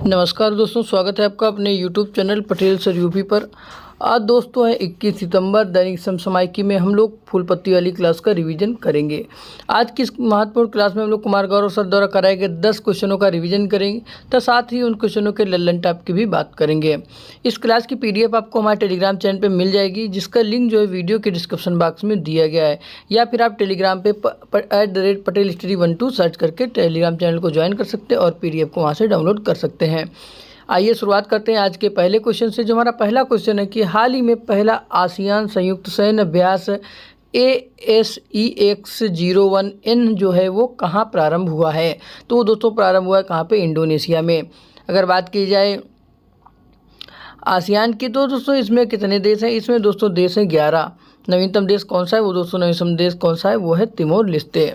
नमस्कार दोस्तों, स्वागत है आपका अपने YouTube channel Patel sir UP पर। आज दोस्तों है 21 सितंबर। दैनिक समसामयिकी में हम लोग फूल पत्ती वाली क्लास का रिवीजन करेंगे। आज की इस महत्वपूर्ण क्लास में हम लोग कुमार गौरव सर द्वारा कराए गए 10 क्वेश्चनों का रिवीजन करेंगे, तो साथ ही उन क्वेश्चनों के लल्लन टॉप की भी बात करेंगे। इस क्लास की PDF आपको हमारे टेलीग्राम चैनल पर मिल जाएगी, जिसका लिंक जो है वीडियो के डिस्क्रिप्शन बॉक्स में दिया गया है, या फिर आप टेलीग्राम पे @पटेल स्टडी 12 सर्च करके टेलीग्राम चैनल को ज्वाइन कर सकते हैं और PDF को वहाँ से डाउनलोड कर सकते हैं। आइए शुरुआत करते हैं आज के पहले क्वेश्चन से। जो हमारा पहला क्वेश्चन है कि हाल ही में पहला आसियान संयुक्त सैन्य अभ्यास ASEX-01N जो है वो कहाँ प्रारंभ हुआ है? तो वो दोस्तों प्रारंभ हुआ है कहाँ पे? इंडोनेशिया में। अगर बात की जाए आसियान की, तो दोस्तों इसमें कितने देश हैं? इसमें दोस्तों देश हैं 11। नवीनतम देश कौन सा है? वो दोस्तों नवीनतम देश कौन सा है? वो है तिमोर लेस्ते।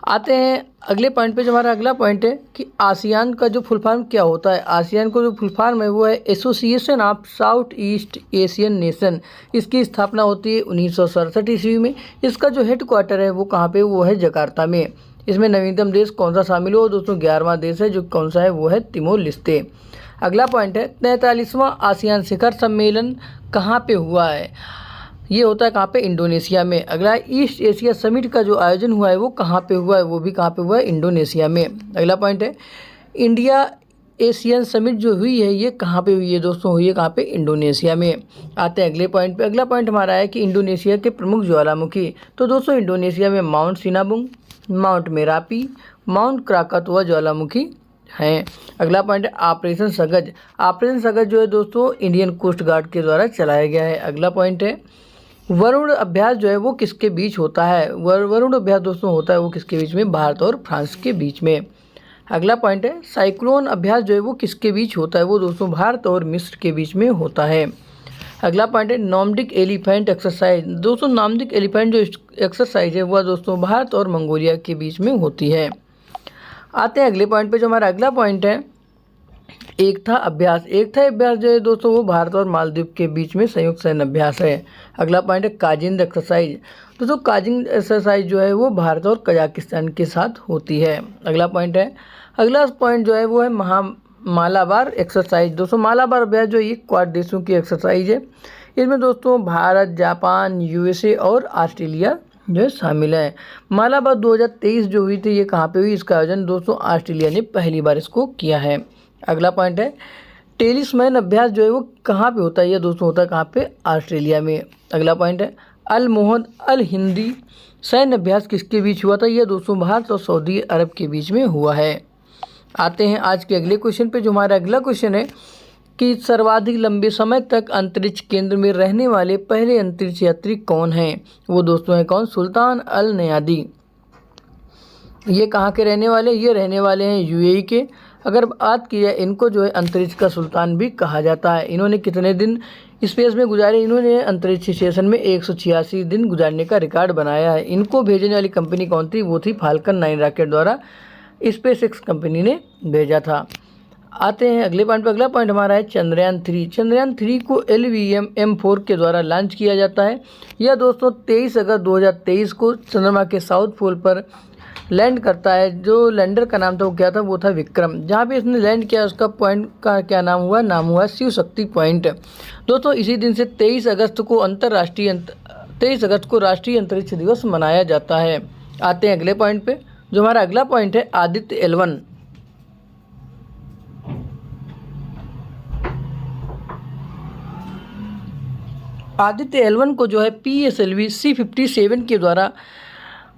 आते हैं अगले पॉइंट पे। जो हमारा अगला पॉइंट है कि आसियान का जो फुल फॉर्म क्या होता है? आसियान का जो फुल फॉर्म है वो है association of south east Asian nation. इसकी स्थापना होती है 1967 ईस्वी में। इसका जो हेड क्वार्टर है वो कहाँ पे? वो है जकार्ता में। इसमें नवीनतम देश कौन सा शामिल हो? दोस्तों 11वां देश है, जो कौन सा है? वो है तिमोर लेस्ते। अगला पॉइंट है 43वां आसियान शिखर सम्मेलन कहाँ पे हुआ है? ये होता है कहाँ पे? इंडोनेशिया में। अगला ईस्ट एशिया समिट का जो आयोजन हुआ है वो कहाँ पे हुआ है? वो भी कहाँ पे हुआ है? इंडोनेशिया में। अगला पॉइंट है इंडिया एशियन समिट जो हुई है ये कहाँ पे हुई है? दोस्तों हुई है कहाँ पे? इंडोनेशिया में। आते हैं अगले पॉइंट पे। अगला पॉइंट हमारा है कि इंडोनेशिया के प्रमुख ज्वालामुखी। तो दोस्तों इंडोनेशिया में mount Sinabung, mount Merapi, mount Krakatoa ज्वालामुखी हैं। अगला पॉइंट है ऑपरेशन सगज। ऑपरेशन सगज जो है दोस्तों इंडियन कोस्ट गार्ड के द्वारा चलाया गया है। अगला पॉइंट है वरुण अभ्यास जो है वो किसके बीच होता है? वरुण अभ्यास दोस्तों होता है वो किसके बीच में? भारत और फ्रांस के बीच में। अगला पॉइंट है साइक्लोन अभ्यास जो है वो किसके बीच होता है? वो दोस्तों भारत और मिस्र के बीच में होता है। अगला पॉइंट है नॉर्डिक एलिफेंट एक्सरसाइज। दोस्तों नॉर्डिक एलिफेंट जो एक्सरसाइज है वह दोस्तों भारत और मंगोलिया के बीच में होती है। आते हैं अगले पॉइंट पे। जो हमारा अगला पॉइंट है एकता अभ्यास। एकता अभ्यास जो है दोस्तों वो भारत और मालदीव के बीच में संयुक्त सैन्य अभ्यास है। अगला पॉइंट है काजिंद एक्सरसाइज। दोस्तों काजिंद एक्सरसाइज जो है वो भारत और कजाकिस्तान के साथ होती है। अगला पॉइंट जो है वो है मालाबार एक्सरसाइज। दोस्तों मालाबार अभ्यास जो ये क्वाड देशों की एक्सरसाइज है। इसमें दोस्तों भारत, जापान, USA और ऑस्ट्रेलिया जो है शामिल है। मालाबार 2023 जो हुई थी ये कहाँ पे हुई? इसका आयोजन दोस्तों ऑस्ट्रेलिया ने पहली बार इसको किया है। अगला पॉइंट है टेलिस्मैन अभ्यास जो है वो कहाँ पे होता है? ये दोस्तों होता है कहाँ पे? ऑस्ट्रेलिया में। अगला पॉइंट है अल मोहद अल हिंदी सैन्य अभ्यास किसके बीच हुआ था? ये दोस्तों भारत और सऊदी अरब के बीच में हुआ है। आते हैं आज के अगले क्वेश्चन पे। जो हमारा अगला क्वेश्चन है कि सर्वाधिक लंबे समय तक अंतरिक्ष केंद्र में रहने वाले पहले अंतरिक्ष यात्री कौन हैं? वो दोस्तों है कौन? सुल्तान अल नयादी। ये कहाँ के रहने वाले? ये रहने वाले हैं UAE के। अगर बात की जाए इनको जो है अंतरिक्ष का सुल्तान भी कहा जाता है। इन्होंने कितने दिन स्पेस में गुजारे? इन्होंने अंतरिक्ष स्टेशन में 186 दिन गुजारने का रिकॉर्ड बनाया है। इनको भेजने वाली कंपनी कौन थी? वो थी फाल्कन 9 रॉकेट द्वारा SpaceX कंपनी ने भेजा था। आते हैं अगले पॉइंट पर। अगला पॉइंट हमारा है चंद्रयान 3। चंद्रयान 3 को LVM-M4 के द्वारा लॉन्च किया जाता है। यह दोस्तों 23 अगस्त 2023 को चंद्रमा के साउथ पोल पर लैंड करता है। जो लैंडर का नाम था वो क्या था? वो था विक्रम। जहाँ पे इसने लैंड किया उसका पॉइंट का क्या नाम हुआ? नाम हुआ शिव शक्ति पॉइंट। दोस्तों इसी दिन से 23 अगस्त को राष्ट्रीय अंतरिक्ष दिवस मनाया जाता है। आते हैं अगले पॉइंट पे। जो हमारा अगला पॉइंट है आदित्य L1। आदित्य L1 को जो है PSLV C57 के द्वारा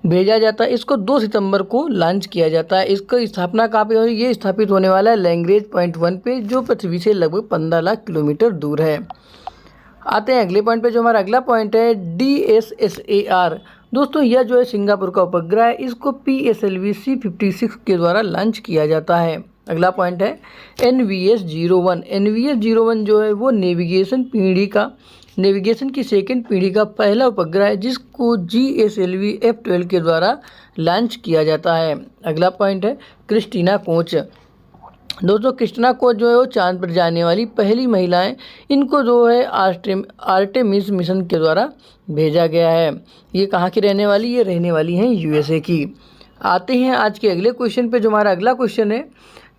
भेजा जाता है। इसको 2 सितंबर को लॉन्च किया जाता है। इसका स्थापना कहाँ पे हुई? ये स्थापित होने वाला है लैंग्रेज पॉइंट 1 पे, जो पृथ्वी से लगभग 15 लाख किलोमीटर दूर है। आते हैं अगले पॉइंट पे। जो हमारा अगला पॉइंट है DSSAR। दोस्तों यह जो है सिंगापुर का उपग्रह है। इसको PSLV C56 के द्वारा लॉन्च किया जाता है। अगला पॉइंट है NVS-01। NVS-01 जो है वो नेविगेशन की सेकंड पीढ़ी का पहला उपग्रह है, जिसको GSLV F12 के द्वारा लॉन्च किया जाता है। अगला पॉइंट है क्रिस्टीना कोच। दोस्तों क्रिस्टीना कोच जो है वो चांद पर जाने वाली पहली महिला है। इनको जो है आर्टेमिस मिशन के द्वारा भेजा गया है। ये कहाँ की रहने वाली? ये रहने वाली हैं USA की। आते हैं आज के अगले क्वेश्चन पे। जो हमारा अगला क्वेश्चन है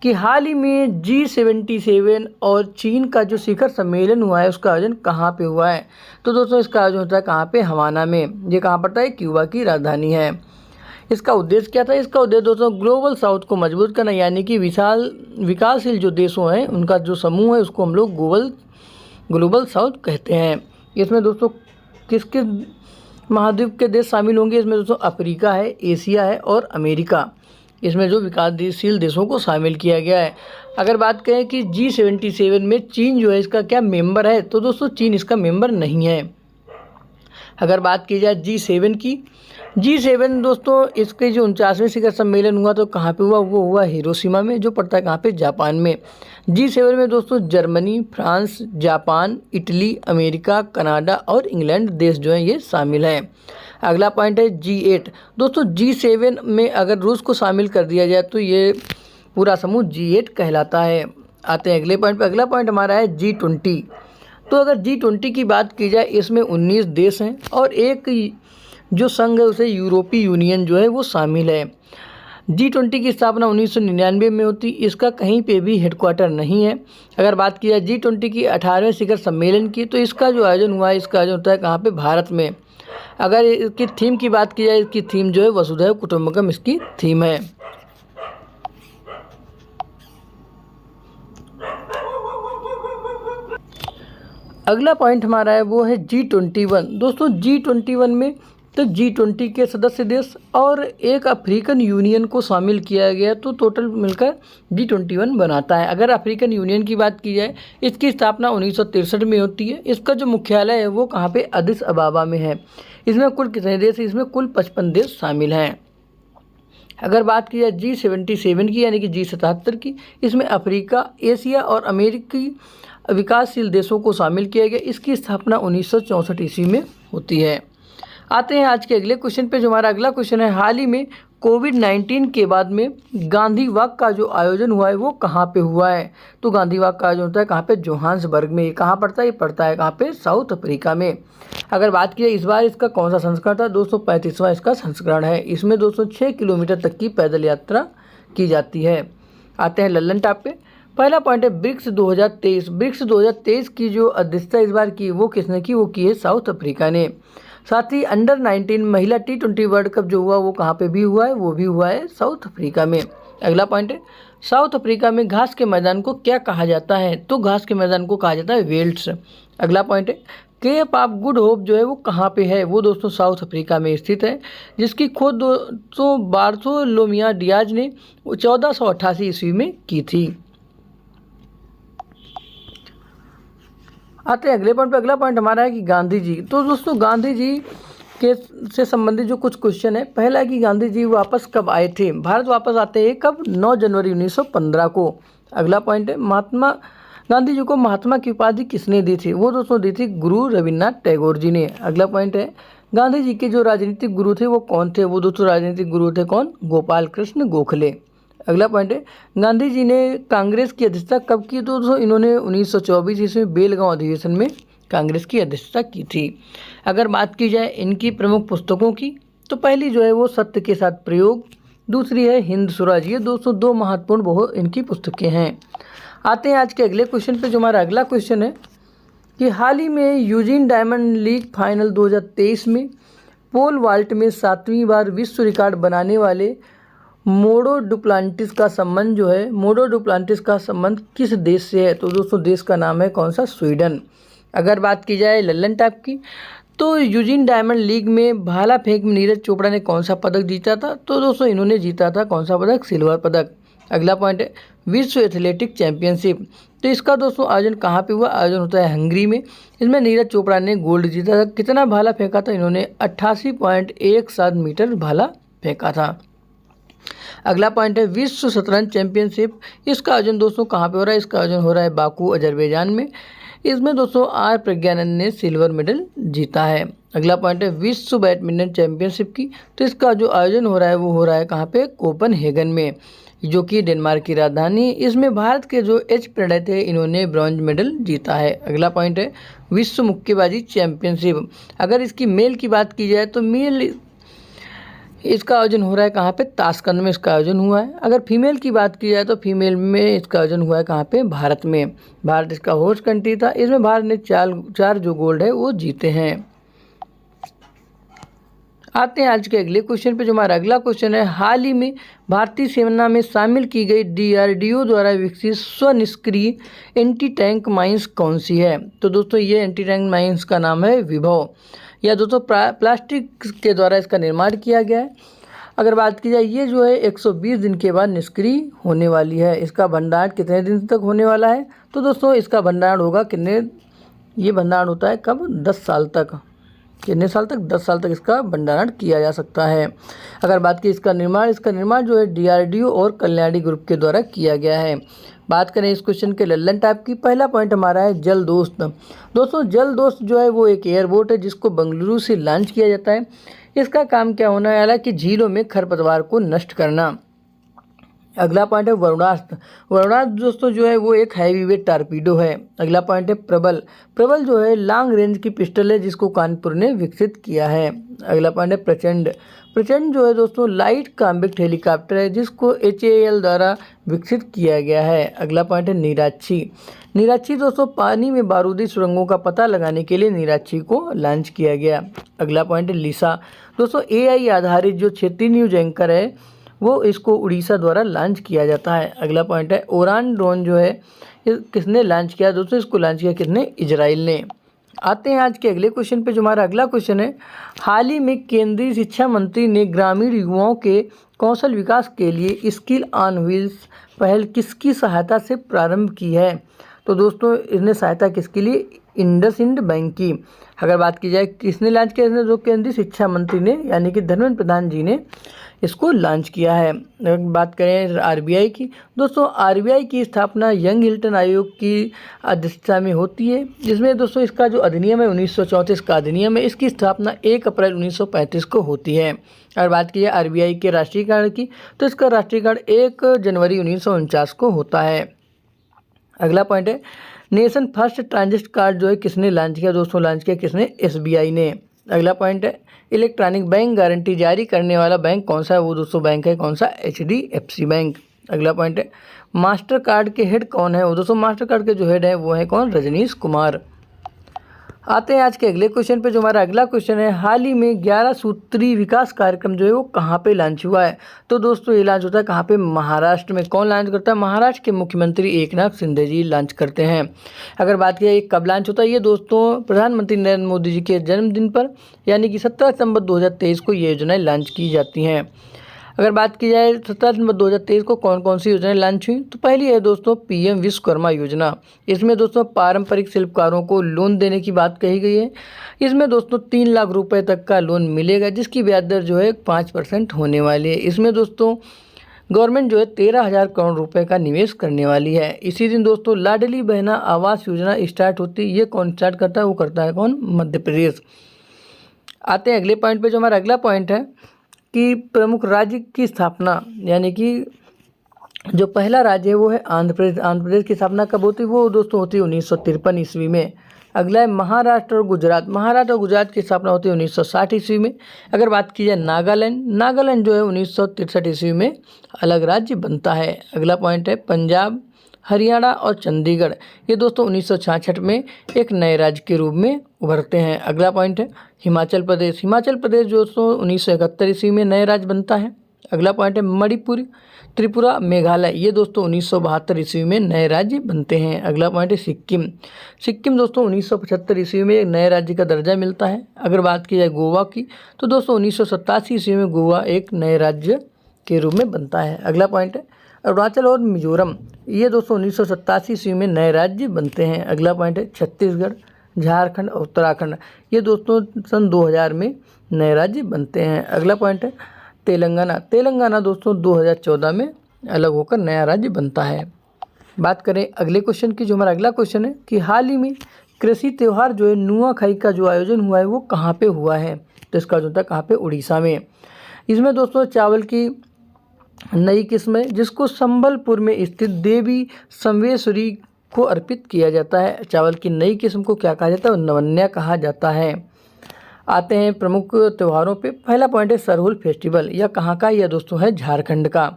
कि हाल ही में G77 और चीन का जो शिखर सम्मेलन हुआ है उसका आयोजन कहाँ पे हुआ है? तो दोस्तों इसका आयोजन होता है कहाँ पे? हवाना में। ये कहाँ पड़ता है? क्यूबा की राजधानी है। इसका उद्देश्य क्या था? इसका उद्देश्य दोस्तों ग्लोबल साउथ को मजबूत करना, यानी कि विकासशील जो देशों हैं उनका जो समूह है उसको हम लोग ग्लोबल साउथ कहते हैं। इसमें दोस्तों किस किस महाद्वीप के देश शामिल होंगे? इसमें दोस्तों अफ्रीका है, एशिया है और अमेरिका। इसमें जो विकासशील देशों को शामिल किया गया है। अगर बात करें कि G77 में चीन जो है इसका क्या मेंबर है? तो दोस्तों चीन इसका मेंबर नहीं है। अगर बात की जाए G7 की, G7 दोस्तों इसके जो 49वें शिखर सम्मेलन हुआ तो कहाँ पे हुआ? वो हुआ हिरोशिमा में, जो पड़ता है कहाँ पे? जापान में। G7 में दोस्तों Germany, France, Japan, Italy, America, Canada और इंग्लैंड देश जो हैं ये शामिल हैं। अगला पॉइंट है G8। दोस्तों G7 में अगर रूस को शामिल कर दिया जाए तो ये पूरा समूह G8 कहलाता है। आते हैं अगले पॉइंट पे। अगला पॉइंट हमारा है G20। तो अगर G20 की बात की जाए इसमें 19 देश हैं और एक जो संघ है उसे यूरोपीय यूनियन जो है वो शामिल है। G20 की स्थापना 1999 में होती। इसका कहीं पे भी हेडक्वार्टर नहीं है। अगर बात की जाए G20 की 18वें शिखर सम्मेलन की, तो इसका जो आयोजन हुआ है इसका आयोजन होता है कहाँ पे? भारत में। अगर इसकी थीम की बात की जाए, इसकी थीम जो है वसुधैव कुटुंबकम इसकी थीम है। अगला पॉइंट हमारा है वो है G21। दोस्तों G21 में तो G20 के सदस्य देश और एक अफ्रीकन यूनियन को शामिल किया गया, तो टोटल मिलकर G21 बनाता है। अगर अफ्रीकन यूनियन की बात की जाए, इसकी स्थापना 1963 में होती है। इसका जो मुख्यालय है वो कहाँ पे? अदिस अबाबा में है। इसमें कुल कितने देश? इसमें कुल 55 देश शामिल हैं। अगर बात की जाए G77 की, यानी कि G77 की, इसमें अफ्रीका, एशिया और अमेरिकी विकासशील देशों को शामिल किया गया। इसकी स्थापना 1964 ईस्वी में होती है। आते हैं आज के अगले क्वेश्चन पे। जो हमारा अगला क्वेश्चन है, हाल ही में कोविड-19 के बाद में गांधी वॉक का जो आयोजन हुआ है वो कहाँ पे हुआ है? तो गांधी वॉक का आयोजन होता है कहाँ पे? जोहान्सबर्ग में। ये कहाँ पड़ता है? ये पड़ता है कहाँ पे? साउथ अफ्रीका में। अगर बात की जाए इस बार इसका कौन सा संस्करण था? 235वां इसका संस्करण है। इसमें 206 किलोमीटर तक की पैदल यात्रा की जाती है। आते हैं लल्लन टॉप पे। पहला पॉइंट है ब्रिक्स 2023। ब्रिक्स 2023 की जो अध्यक्षता इस बार की वो किसने की? वो की है साउथ अफ्रीका ने। साथ ही अंडर 19 महिला T20 वर्ल्ड कप जो हुआ वो कहाँ पे भी हुआ है? वो भी हुआ है साउथ अफ्रीका में। अगला पॉइंट है, साउथ अफ्रीका में घास के मैदान को क्या कहा जाता है? तो घास के मैदान को कहा जाता है वेल्ड्स। अगला पॉइंट है, केप ऑफ गुड होप जो है वो कहाँ पे है? वो दोस्तों साउथ अफ्रीका में स्थित है, जिसकी खोज दोस्तों बार्थोलोमियो डियाज ने 1488 ईस्वी में की थी। आते हैं अगले पॉइंट पे। अगला पॉइंट हमारा है कि गांधी जी। तो दोस्तों गांधी जी के से संबंधित जो कुछ क्वेश्चन है, पहला है कि गांधी जी वापस कब आए थे? भारत वापस आते हैं कब? 9 जनवरी 1915 को। अगला पॉइंट है, महात्मा गांधी जी को महात्मा की उपाधि किसने दी थी? वो दोस्तों दी थी गुरु रविन्द्रनाथ टैगोर जी ने। अगला पॉइंट है, गांधी जी के जो राजनीतिक गुरु थे वो कौन थे? वो दोस्तों राजनीतिक गुरु थे कौन? गोपाल कृष्ण गोखले। अगला पॉइंट है, गांधी जी ने कांग्रेस की अध्यक्षता कब की? तो दोस्तों इन्होंने 1924 ईस्वी में बेलगांव अधिवेशन में कांग्रेस की अध्यक्षता की थी। अगर बात की जाए इनकी प्रमुख पुस्तकों की, तो पहली जो है वो सत्य के साथ प्रयोग, दूसरी है हिंद स्वराज। ये दोस्तों 2 महत्वपूर्ण बहुत इनकी पुस्तकें हैं। आते हैं आज के अगले क्वेश्चन पे। जो हमारा अगला क्वेश्चन है कि हाल ही में यूजीन डायमंड लीग फाइनल 2023 में पोल वाल्ट में 7वीं बार विश्व रिकॉर्ड बनाने वाले मोडो डुप्लांटिस का संबंध जो है, मोडो डुप्लांटिस का संबंध किस देश से है? तो दोस्तों देश का नाम है कौन सा? स्वीडन। अगर बात की जाए लल्लन टॉप की, तो यूजीन डायमंड लीग में भाला फेंक में नीरज चोपड़ा ने कौन सा पदक जीता था? तो दोस्तों इन्होंने जीता था कौन सा पदक? सिल्वर पदक। अगला पॉइंट है, विश्व एथलेटिक चैंपियनशिप। तो इसका दोस्तों आयोजन कहाँ पे हुआ? आयोजन होता है हंगरी में। इसमें नीरज चोपड़ा ने गोल्ड जीता था। कितना भाला फेंका था? इन्होंने 88.17 मीटर भाला फेंका था। अगला पॉइंट है विश्व शतरंज चैंपियनशिप। इसका आयोजन दोस्तों कहाँ पे हो रहा है? इसका आयोजन हो रहा है बाकू अजरबैजान में। इसमें दोस्तों आर प्रज्ञानंद ने सिल्वर मेडल जीता है। अगला पॉइंट है विश्व बैडमिंटन चैंपियनशिप की। तो इसका जो आयोजन हो रहा है वो हो रहा है कहाँ पे? कोपनहेगन में, जो कि डेनमार्क की राजधानी। इसमें भारत के जो एच प्रणय थे इन्होंने ब्रॉन्ज मेडल जीता है। अगला पॉइंट है विश्व मुक्केबाजी चैंपियनशिप। अगर इसकी मेल की बात की जाए तो मेल इसका आयोजन हो रहा है कहाँ पे? ताशकंद में इसका आयोजन हुआ है। अगर फीमेल की बात की जाए तो फीमेल में इसका आयोजन हुआ है कहाँ पे? भारत में। भारत इसका होस्ट कंट्री था। इसमें भारत ने चार जो गोल्ड है वो जीते हैं। आते हैं आज के अगले क्वेश्चन पे। जो हमारा अगला क्वेश्चन है, हाल ही में भारतीय सेना में शामिल की गई DRDO द्वारा विकसित स्वनिष्क्रिय एंटी टैंक माइंस कौन सी है? तो दोस्तों ये एंटी टैंक माइंस का नाम है विभव। या दोस्तों प्लास्टिक के द्वारा इसका निर्माण किया गया है। अगर बात की जाए, ये जो है 120 दिन के बाद निष्क्रिय होने वाली है। इसका भंडारण कितने दिन तक होने वाला है? तो दोस्तों इसका भंडारण होगा ये भंडारण होता है कब? 10 साल तक। कितने साल तक? 10 साल तक इसका भंडारण किया जा सकता है। अगर बात की इसका निर्माण जो है DRDO और कल्याणी ग्रुप के द्वारा किया गया है। बात करें इस क्वेश्चन के लल्लन टाइप की, पहला पॉइंट हमारा है जल दोस्त। दोस्तों जल दोस्त जो है वो एक एयरबोट है जिसको बेंगलुरु से लॉन्च किया जाता है। इसका काम क्या होने वाला है कि झीलों में खरपतवार को नष्ट करना। अगला पॉइंट है वरुणास्त्र। वरुणास्त्र दोस्तों जो है वो एक हैवी वेट टारपीडो है। अगला पॉइंट है प्रबल। प्रबल जो है लॉन्ग रेंज की पिस्टल है जिसको कानपुर ने विकसित किया है। अगला पॉइंट है प्रचंड। प्रचंड जो है दोस्तों लाइट कॉम्बैक्ट हेलीकॉप्टर है जिसको HAL द्वारा विकसित किया गया है। अगला पॉइंट है नीराक्षी। नीराक्षी दोस्तों पानी में बारूदी सुरंगों का पता लगाने के लिए नीराक्षी को लॉन्च किया गया। अगला पॉइंट है लिसा। दोस्तों AI आधारित जो क्षेत्रीय न्यूज एंकर है वो इसको उड़ीसा द्वारा लॉन्च किया जाता है। अगला पॉइंट है उड़ान ड्रोन जो है किसने लॉन्च किया? दोस्तों इसको लॉन्च किया किसने? इजराइल ने। आते हैं आज के अगले क्वेश्चन पे। जो हमारा अगला क्वेश्चन है, हाल ही में केंद्रीय शिक्षा मंत्री ने ग्रामीण युवाओं के कौशल विकास के लिए स्किल ऑन व्हील्स पहल किसकी सहायता से प्रारंभ की है? तो दोस्तों इसने सहायता किसके लिए? इंडसइंड बैंक की। अगर बात की जाए किसने लॉन्च किया? इसने जो केंद्रीय शिक्षा मंत्री ने यानी कि धर्मेंद्र प्रधान जी ने इसको लॉन्च किया है। अगर बात करें RBI की, दोस्तों RBI की स्थापना यंग हिल्टन आयोग की अध्यक्षता में होती है, जिसमें दोस्तों इसका जो अधिनियम है 1934 का अधिनियम है, इसकी स्थापना 1 अप्रैल 1935 को होती है। अगर बात की जाए RBI के राष्ट्रीयकरण की, तो इसका राष्ट्रीयकरण 1 जनवरी 1949 को होता है। अगला पॉइंट है नेशन फर्स्ट ट्रांजिट कार्ड जो है किसने लॉन्च किया? दोस्तों लॉन्च किया किसने? SBI ने। अगला पॉइंट है इलेक्ट्रॉनिक बैंक गारंटी जारी करने वाला बैंक कौन सा है? वो दोस्तों बैंक है कौन सा? HDFC bank. अगला पॉइंट है मास्टर कार्ड के हेड कौन है? वो दोस्तों मास्टर कार्ड के जो हेड है वो है कौन? रजनीश कुमार। आते हैं आज के अगले क्वेश्चन पे। जो हमारा अगला क्वेश्चन है, हाल ही में 11 सूत्री विकास कार्यक्रम जो है वो कहाँ पे लॉन्च हुआ है? तो दोस्तों ये लॉन्च होता है कहाँ पे? महाराष्ट्र में। कौन लॉन्च करता है? महाराष्ट्र के मुख्यमंत्री एकनाथ शिंदे जी लॉन्च करते हैं। अगर बात की जाए कब लॉन्च होता है, ये दोस्तों प्रधानमंत्री नरेंद्र मोदी जी के जन्मदिन पर यानी कि 17 सितंबर 2023 को ये योजनाएं लॉन्च की जाती हैं। अगर बात की जाए 17 सितंबर 2023 को कौन कौन सी योजनाएं लॉन्च हुई, तो पहली है दोस्तों PM विश्वकर्मा योजना। इसमें दोस्तों पारंपरिक शिल्पकारों को लोन देने की बात कही गई है। इसमें दोस्तों 3 लाख रुपए तक का लोन मिलेगा जिसकी ब्याज दर जो है 5% होने वाली है। इसमें दोस्तों गवर्नमेंट जो है 13,000 करोड़ रुपए का निवेश करने वाली है। इसी दिन दोस्तों लाडली बहना आवास योजना स्टार्ट होती है। ये कौन स्टार्ट करता है? वो करता है कौन? मध्य प्रदेश। आते हैं अगले पॉइंट पे। जो हमारा अगला पॉइंट है कि प्रमुख राज्य की स्थापना यानी कि जो पहला राज्य है वो है आंध्र प्रदेश। आंध्र प्रदेश की स्थापना कब होती है? वो दोस्तों होती है 1953 ईस्वी में। अगला है महाराष्ट्र और गुजरात। महाराष्ट्र और गुजरात की स्थापना होती है 1960 ईस्वी में। अगर बात की जाए नागालैंड जो है 1963 ईस्वी में अलग राज्य बनता है। अगला पॉइंट है पंजाब, हरियाणा और चंडीगढ़, ये दोस्तों 1966 में एक नए राज्य के रूप में उभरते हैं। अगला पॉइंट है हिमाचल प्रदेश दोस्तों 1971 ईस्वी में नए राज्य बनता है। अगला पॉइंट है मणिपुर, त्रिपुरा, मेघालय, ये दोस्तों 1972 ईस्वी में नए राज्य बनते हैं। अगला पॉइंट है सिक्किम दोस्तों 1975 ईस्वी में एक नए राज्य का दर्जा मिलता है। अगर बात की जाए गोवा की, तो दोस्तों 1987 ईस्वी में गोवा एक नए राज्य के रूप में बनता है। अगला पॉइंट है अरुणाचल और मिजोरम, ये दोस्तों 1987 ईस्वी में नए राज्य बनते हैं। अगला पॉइंट है छत्तीसगढ़, झारखंड और उत्तराखंड, ये दोस्तों सन 2000 में नए राज्य बनते हैं। अगला पॉइंट है तेलंगाना दोस्तों 2014 में अलग होकर नया राज्य बनता है। बात करें अगले क्वेश्चन की। जो हमारा अगला क्वेश्चन है कि हाल ही में कृषि त्यौहार जो है नुआखाई का जो आयोजन हुआ है वो कहाँ पे हुआ है? तो इसका जो था कहाँ पे? उड़ीसा में। इसमें दोस्तों चावल की नई किस्म है जिसको संबलपुर में स्थित देवी संवेश्वरी को अर्पित किया जाता है। चावल की नई किस्म को क्या कहा जाता है? नवन्या कहा जाता है। आते हैं प्रमुख त्योहारों पे। पहला पॉइंट है सरहुल फेस्टिवल, यह कहाँ का? यह दोस्तों है झारखंड का।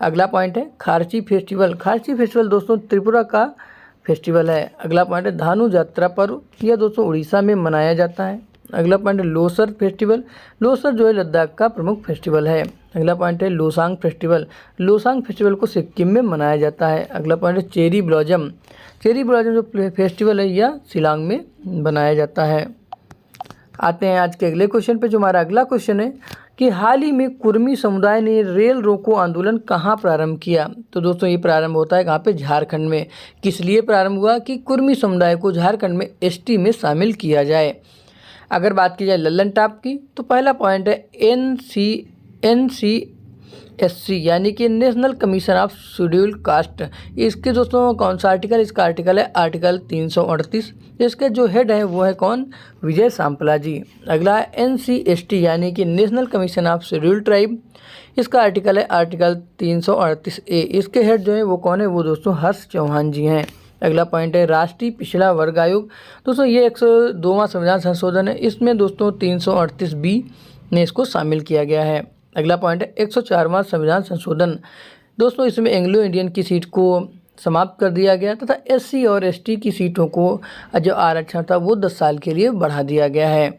अगला पॉइंट है खारची फेस्टिवल, खारची फेस्टिवल दोस्तों त्रिपुरा का फेस्टिवल है। अगला पॉइंट है धानु यात्रा पर्व, यह दोस्तों उड़ीसा में मनाया जाता है। अगला पॉइंट है लोसर फेस्टिवल, लोसर जो है लद्दाख का प्रमुख फेस्टिवल है। अगला पॉइंट है लोसांग फेस्टिवल, लोसांग फेस्टिवल को सिक्किम में मनाया जाता है। अगला पॉइंट है चेरी ब्लॉजम, चेरी ब्लॉजम जो फेस्टिवल है यह शिलांग में बनाया जाता है। आते हैं आज के अगले क्वेश्चन पे, जो हमारा अगला क्वेश्चन है कि हाल ही में कुर्मी समुदाय ने रेल रोको आंदोलन कहाँ प्रारंभ किया? तो दोस्तों ये प्रारंभ होता है कहाँ पे? झारखंड में। किस लिए प्रारंभ हुआ? कि कुर्मी समुदाय को झारखंड में एसटी में शामिल किया जाए। अगर बात की जाए लल्लन टॉप की, तो पहला पॉइंट है NCSC यानी कि national commission of schedule caste. इसके दोस्तों कौन सा आर्टिकल? इसका आर्टिकल है आर्टिकल 338। इसके जो हेड है वो है कौन? विजय सांपला जी। अगला है NCST यानी कि national commission of schedule tribe, इसका आर्टिकल है आर्टिकल 338A। इसके हेड जो है वो कौन है? वो दोस्तों हर्ष चौहान जी हैं। अगला पॉइंट है राष्ट्रीय पिछड़ा वर्ग आयोग, दोस्तों ये 102वां संविधान संशोधन है, इसमें दोस्तों 338B ने इसको शामिल किया गया है। अगला पॉइंट है 104वां संविधान संशोधन, दोस्तों इसमें एंग्लो इंडियन की सीट को समाप्त कर दिया गया तथा SC और ST की सीटों को जो आरक्षण था वो 10 साल के लिए बढ़ा दिया गया है।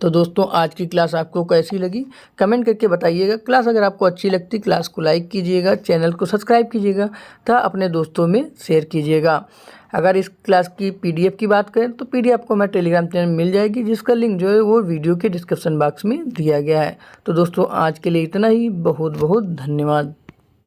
तो दोस्तों आज की क्लास आपको कैसी लगी कमेंट करके बताइएगा। क्लास अगर आपको अच्छी लगती क्लास को लाइक कीजिएगा, चैनल को सब्सक्राइब कीजिएगा तथा अपने दोस्तों में शेयर कीजिएगा। अगर इस क्लास की PDF की बात करें तो PDF आपको हमारे टेलीग्राम चैनल मिल जाएगी, जिसका लिंक जो है वो वीडियो के डिस्क्रिप्शन बॉक्स में दिया गया है। तो दोस्तों आज के लिए इतना ही, बहुत बहुत धन्यवाद।